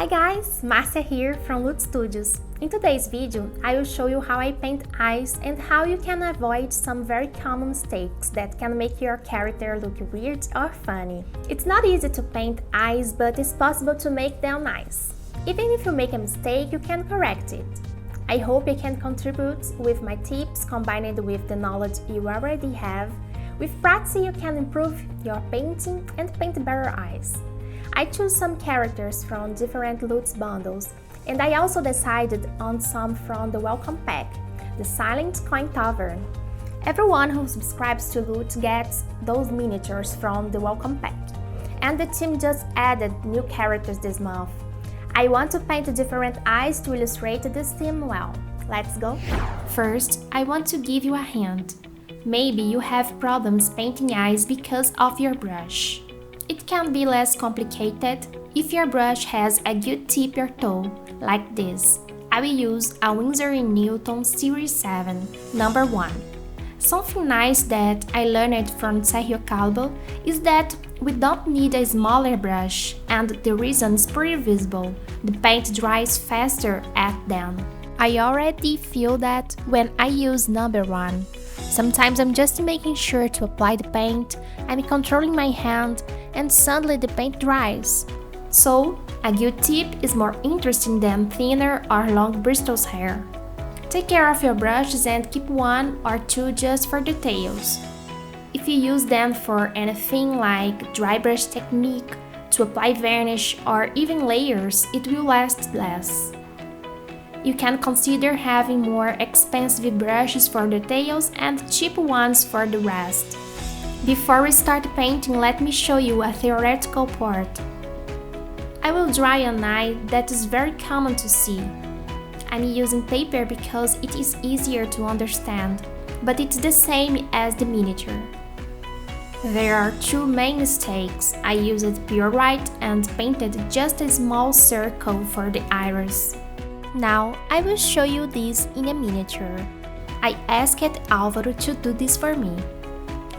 Hi guys, Márcia here from Loot Studios. In today's video, I will show you how I paint eyes and how you can avoid some very common mistakes that can make your character look weird or funny. It's not easy to paint eyes, but it's possible to make them nice. Even if you make a mistake, you can correct it. I hope you can contribute with my tips combined with the knowledge you already have. With practice, you can improve your painting and paint better eyes. I chose some characters from different Loot bundles, and I also decided on some from the welcome pack, the Silent Coin Tavern. Everyone who subscribes to Loot gets those miniatures from the welcome pack, and the team just added new characters this month. I want to paint different eyes to illustrate this theme well. Let's go! First, I want to give you a hint. Maybe you have problems painting eyes because of your brush. It can be less complicated if your brush has a good tip or toe, like this. I will use a Winsor & Newton Series 7, number 1. Something nice that I learned from Sergio Calvo is that we don't need a smaller brush, and the reason is pretty visible. The paint dries faster at them. I already feel that when I use number 1. Sometimes I'm just making sure to apply the paint, I'm controlling my hand, and suddenly the paint dries. So, a good tip is more interesting than thinner or long bristles hair. Take care of your brushes and keep one or two just for details. If you use them for anything like dry brush technique, to apply varnish or even layers, it will last less. You can consider having more expensive brushes for details and cheap ones for the rest. Before we start painting, let me show you a theoretical part. I will draw an eye that is very common to see. I'm using paper because it is easier to understand, but it's the same as the miniature. There are two main mistakes. I used pure white and painted just a small circle for the iris. Now, I will show you this in a miniature. I asked Álvaro to do this for me.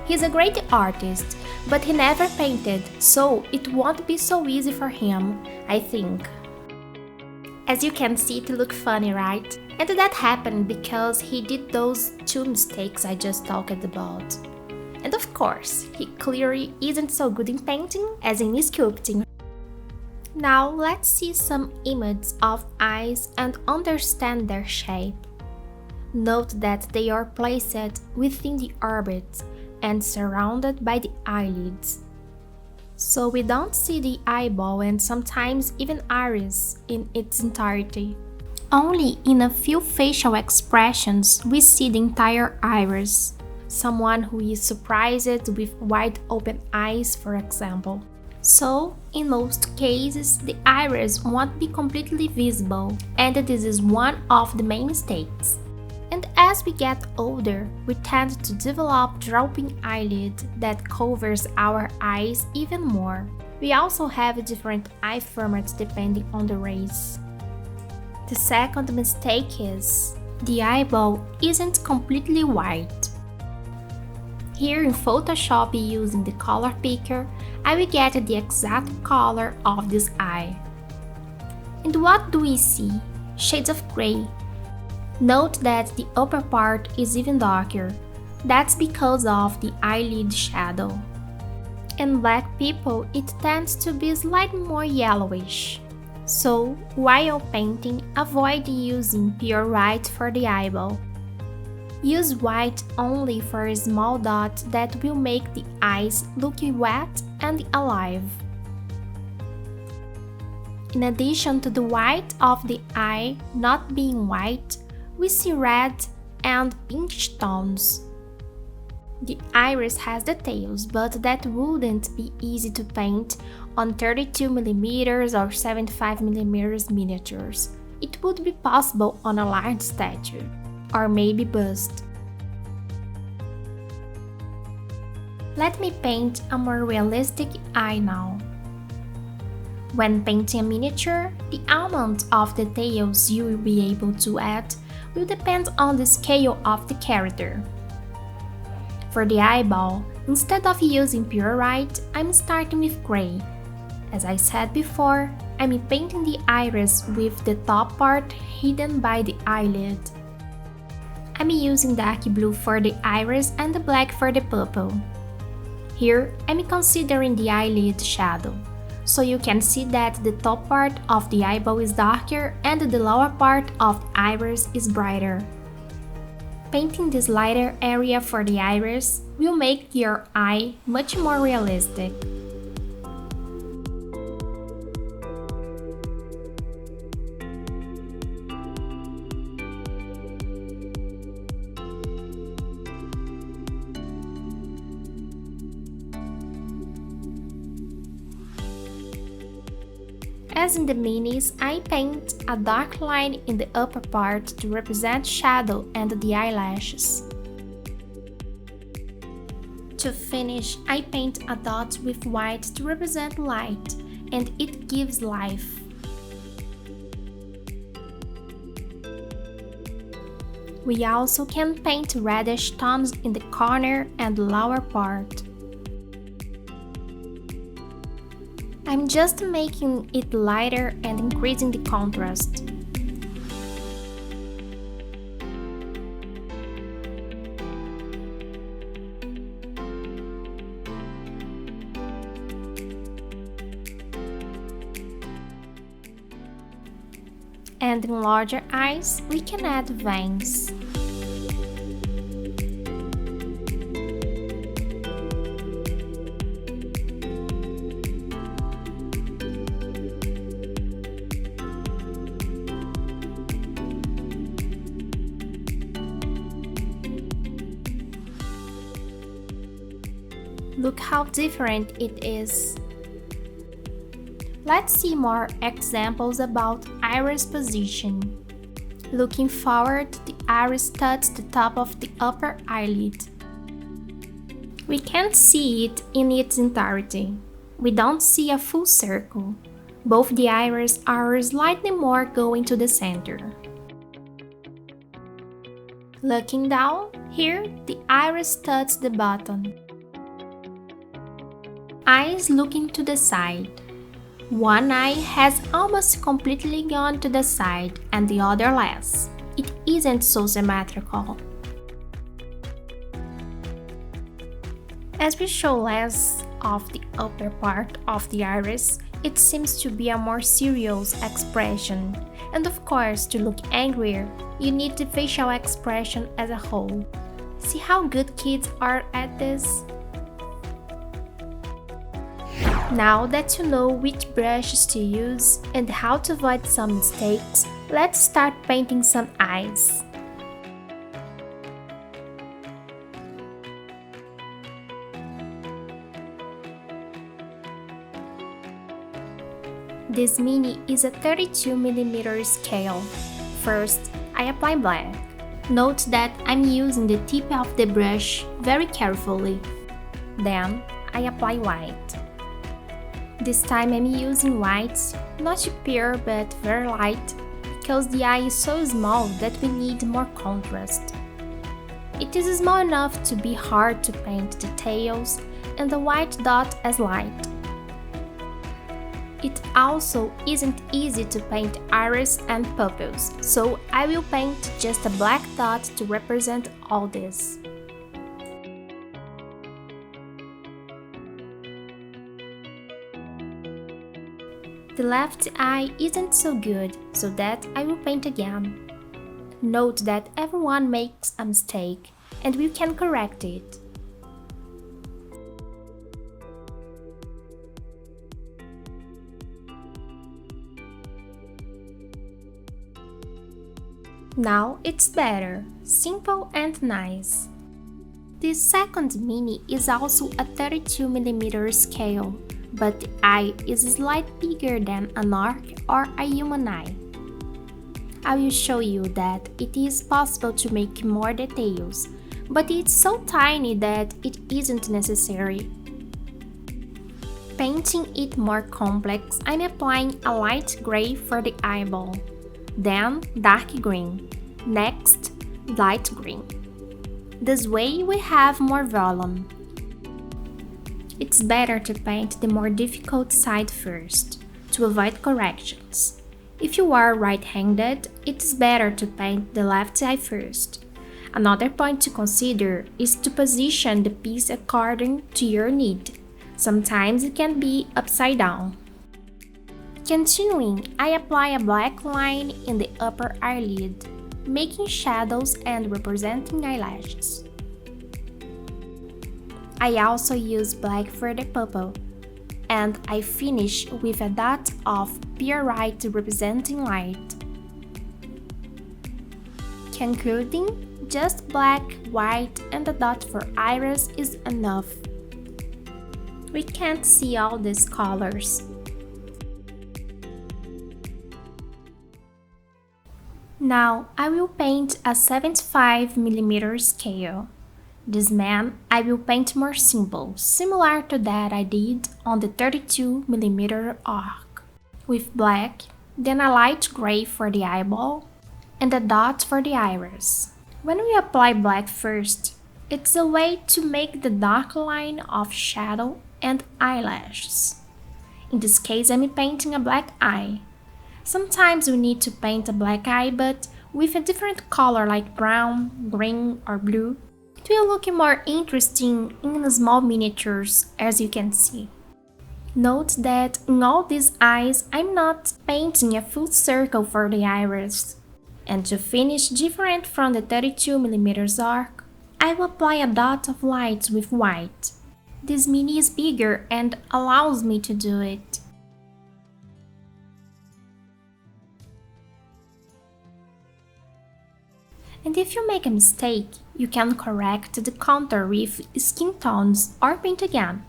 He's a great artist, but he never painted, so it won't be so easy for him, I think. As you can see, it looks funny, right? And that happened because he did those two mistakes I just talked about. And of course, he clearly isn't so good in painting as in sculpting. Now let's see some images of eyes and understand their shape. Note that they are placed within the orbit and surrounded by the eyelids. So we don't see the eyeball and sometimes even iris in its entirety. Only in a few facial expressions we see the entire iris. Someone who is surprised with wide open eyes, for example. So, in most cases, the iris won't be completely visible, and this is one of the main mistakes. And as we get older, we tend to develop drooping eyelid that covers our eyes even more. We also have different eye formats depending on the race. The second mistake is the eyeball isn't completely white. Here in Photoshop using the color picker, I will get the exact color of this eye. And what do we see? Shades of gray. Note that the upper part is even darker. That's because of the eyelid shadow. In black people, it tends to be slightly more yellowish. So, while painting, avoid using pure white for the eyeball. Use white only for a small dot that will make the eyes look wet and alive. In addition to the white of the eye not being white, we see red and pinkish tones. The iris has details, but that wouldn't be easy to paint on 32mm or 75mm miniatures. It would be possible on a large statue, or maybe bust. Let me paint a more realistic eye now. When painting a miniature, the amount of details you will be able to add will depend on the scale of the character. For the eyeball, instead of using pure white, I'm starting with gray. As I said before, I'm painting the iris with the top part hidden by the eyelid. I'm using dark blue for the iris and the black for the pupil. Here, I'm considering the eyelid shadow, so you can see that the top part of the eyeball is darker and the lower part of the iris is brighter. Painting this lighter area for the iris will make your eye much more realistic. As in the minis, I paint a dark line in the upper part to represent shadow and the eyelashes. To finish, I paint a dot with white to represent light, and it gives life. We also can paint reddish tones in the corner and lower part. I'm just making it lighter and increasing the contrast. And in larger eyes, we can add veins. Look how different it is. Let's see more examples about iris position. Looking forward, the iris touches the top of the upper eyelid. We can't see it in its entirety. We don't see a full circle. Both the iris are slightly more going to the center. Looking down, here the iris touches the bottom. Eyes looking to the side. One eye has almost completely gone to the side and the other less. It isn't so symmetrical. As we show less of the upper part of the iris, it seems to be a more serious expression. And of course, to look angrier, you need the facial expression as a whole. See how good kids are at this? Now that you know which brushes to use and how to avoid some mistakes, let's start painting some eyes. This mini is a 32mm scale. First, I apply black. Note that I'm using the tip of the brush very carefully. Then, I apply white. This time I'm using white, not pure but very light, because the eye is so small that we need more contrast. It is small enough to be hard to paint details, and the white dot as light. It also isn't easy to paint iris and pupils, so I will paint just a black dot to represent all this. The left eye isn't so good, so that I will paint again. Note that everyone makes a mistake, and we can correct it. Now it's better, simple and nice. This second mini is also a 32mm scale, but the eye is slightly bigger than an orc or a human eye. I will show you that it is possible to make more details, but it's so tiny that it isn't necessary. Painting it more complex, I'm applying a light gray for the eyeball, then dark green, next light green. This way we have more volume. it's better to paint the more difficult side first, to avoid corrections. If you are right-handed, it's better to paint the left eye first. Another point to consider is to position the piece according to your need. Sometimes it can be upside down. Continuing, I apply a black line in the upper eyelid, making shadows and representing eyelashes. I also use black for the pupil, and I finish with a dot of pure white representing light. Concluding, just black, white, and a dot for iris is enough. We can't see all these colors. Now I will paint a 75mm scale. This man I will paint more simple, similar to that I did on the 32mm arc, with black, then a light gray for the eyeball, and a dot for the iris. When we apply black first, it's a way to make the dark line of shadow and eyelashes. In this case, I'm painting a black eye. Sometimes we need to paint a black eye, but with a different color like brown, green, or blue. It will look more interesting in small miniatures, as you can see. Note that in all these eyes, I'm not painting a full circle for the iris. And to finish different from the 32mm arc, I will apply a dot of light with white. This mini is bigger and allows me to do it. And if you make a mistake, you can correct the contour with skin tones or paint again.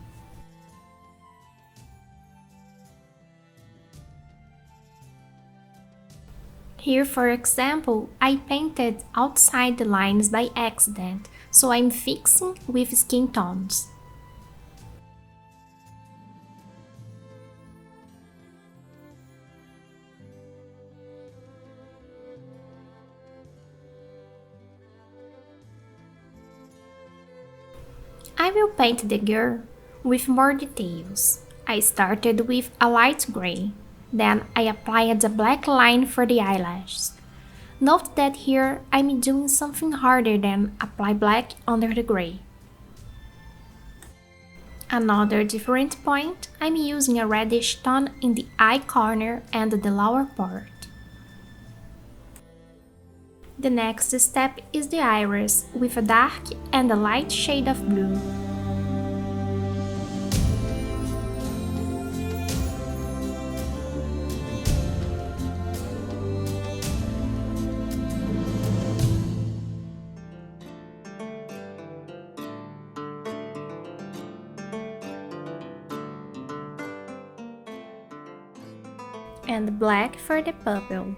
Here, for example, I painted outside the lines by accident, so I'm fixing with skin tones. I will paint the girl with more details. I started with a light gray, then I applied a black line for the eyelashes. Note that here I'm doing something harder than apply black under the gray. Another different point, I'm using a reddish tone in the eye corner and the lower part. The next step is the iris, with a dark and a light shade of blue. And black for the pupil.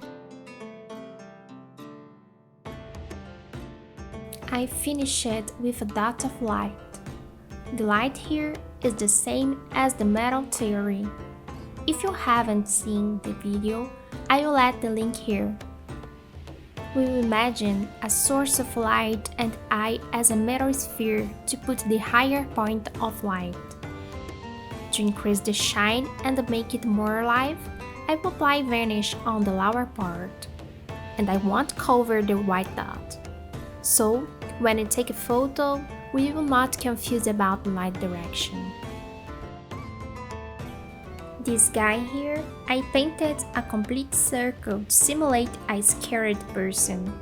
I finish it with a dot of light. The light here is the same as the metal theory. If you haven't seen the video, I will add the link here. We will imagine a source of light and eye as a metal sphere to put the higher point of light. To increase the shine and make it more alive, I will apply varnish on the lower part, and I won't cover the white dot. So, when I take a photo, we will not confuse about light direction. This guy here, I painted a complete circle to simulate a scared person.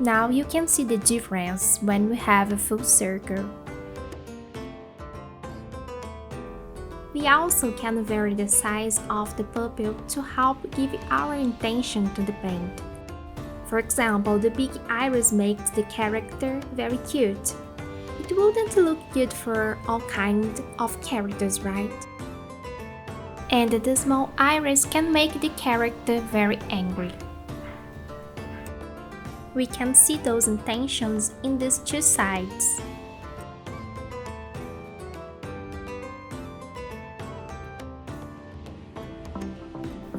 Now you can see the difference when we have a full circle. We also can vary the size of the pupil to help give our intention to the paint. For example, the big iris makes the character very cute. It wouldn't look good for all kinds of characters, right? And the small iris can make the character very angry. We can see those intentions in these two sides.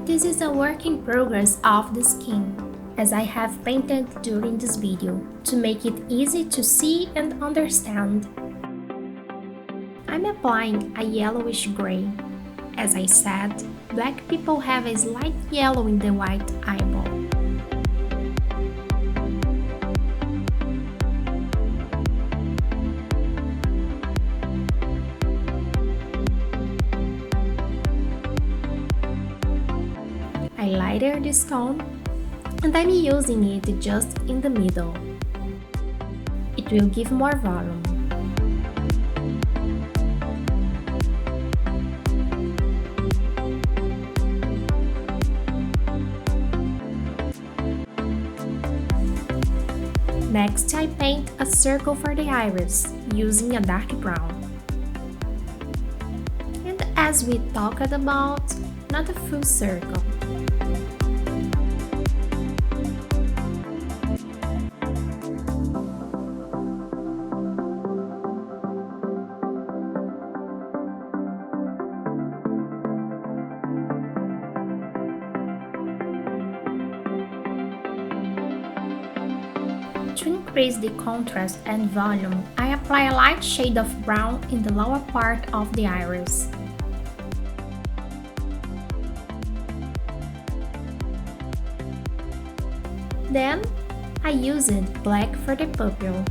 This is a work in progress of the skin, as I have painted during this video, to make it easy to see and understand. I'm I'm applying a yellowish gray. As I said, black people have a slight yellow in the white eyeball. I lighter this tone and I'm using it just in the middle. It will give more volume. Next, I paint a circle for the iris using a dark brown. And as we talked about, not a full circle. To increase the contrast and volume, I apply a light shade of brown in the lower part of the iris. Then, I used black for the pupil.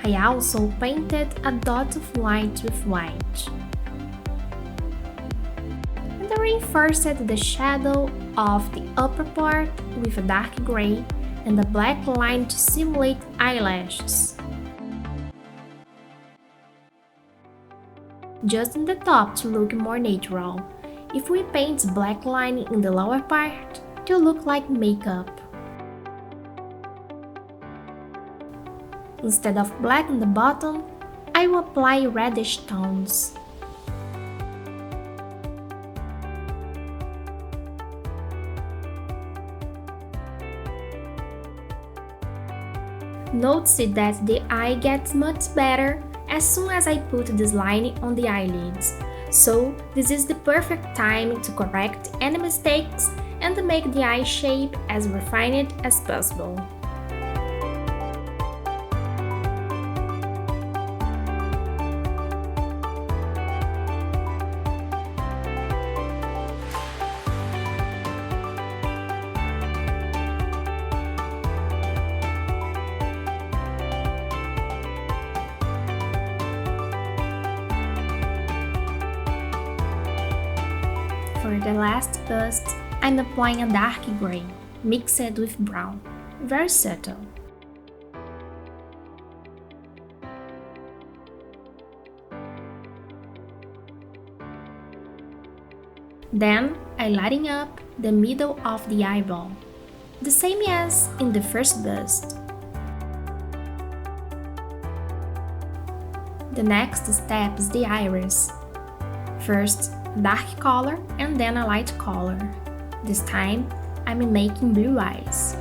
I also painted a dot of light with white. And I reinforced the shadow of the upper part with a dark gray and a black line to simulate eyelashes. Just in the top to look more natural. If we paint black line in the lower part, it will look like makeup. Instead of black in the bottom, I will apply reddish tones. Notice that the eye gets much better as soon as I put this line on the eyelids. So this is the perfect time to correct any mistakes and to make the eye shape as refined as possible. For the last bust, I'm applying a dark gray, mixed with brown, very subtle. Then, I lighten up the middle of the eyeball, the same as in the first bust. The next step is the iris. First, dark color and then a light color. This time, I'm making blue eyes.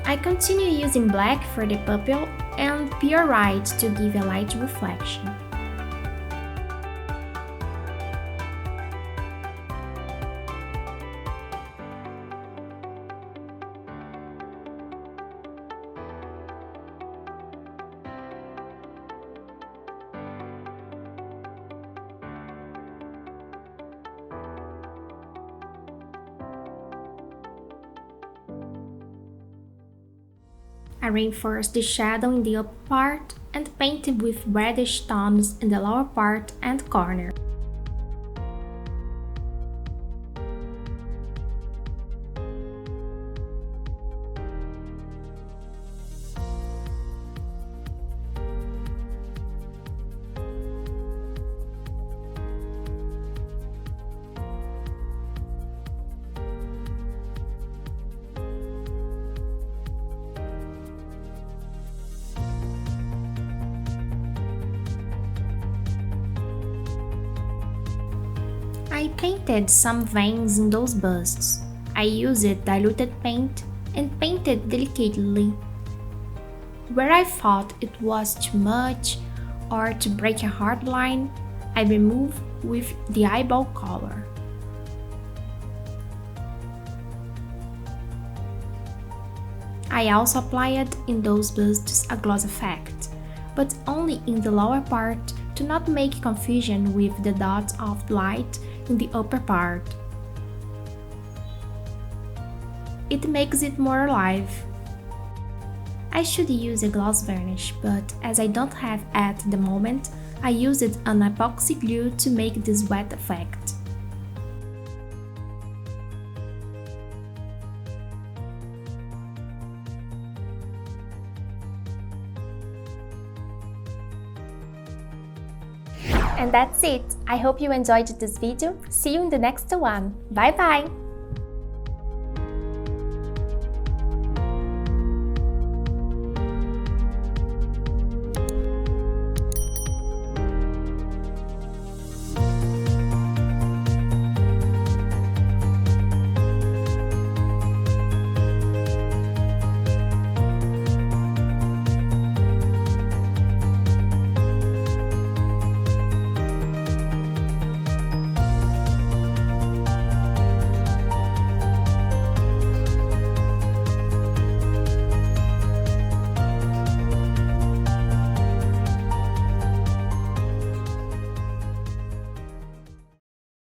I continue using black for the pupil and pure white to give a light reflection. I reinforce the shadow in the upper part and paint it with reddish tones in the lower part and corner. I painted some veins in those busts. I used diluted paint and painted delicately. Where I thought it was too much or to break a hard line, I remove with the eyeball color. I also applied in those busts a gloss effect, but only in the lower part to not make confusion with the dots of light in the upper part. It makes it more alive. I should use a gloss varnish, but as I don't have at the moment, I used an epoxy glue to make this wet effect. And that's it! I hope you enjoyed this video. See you in the next one. Bye bye!